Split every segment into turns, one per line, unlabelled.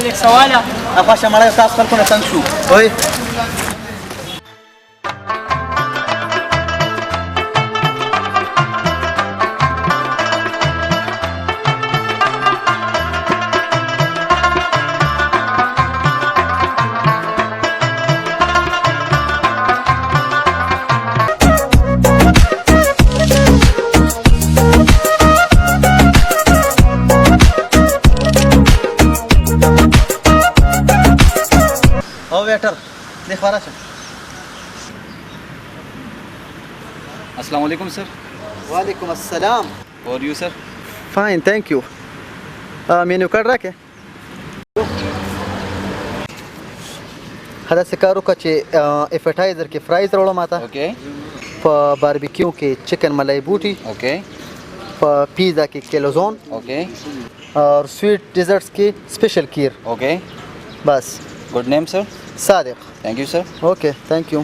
एक सवाल है
आपका हमारा साफ कर को संग शू ओए वेटर देख पा रहा है।
अस्सलाम वालेकुम सर।
वालेकुम अस्सलाम।
और you sir?
Fine thank you. Menu card राखे هذا سکارو کا چې اپیټایزر کې فرایز راوړم ماته
اوکے
په باربیکیو کې چکن ملای بوټي
اوکے
په پیزا کې کیلوزون
اوکے
اور سویٹ ډیزرټس کې سپیشل کیر
اوکے
بس
good name sir?
صادق.
Thank you sir.
Okay thank you.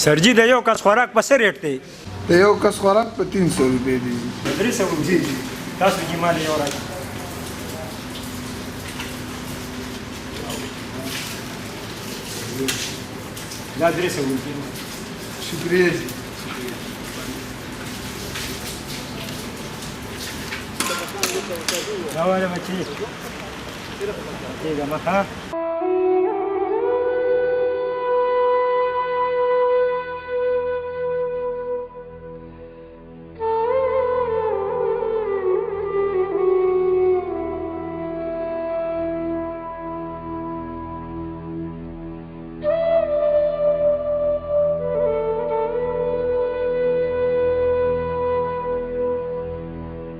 Sir ji दयो का खुराक पसे रेट थे
दयो का खुराक पे 300 रुपये दी
300 जी जी 10 की माल और ला 300
शुक्रिया जी
हमारे बच्चे ठीक है मखा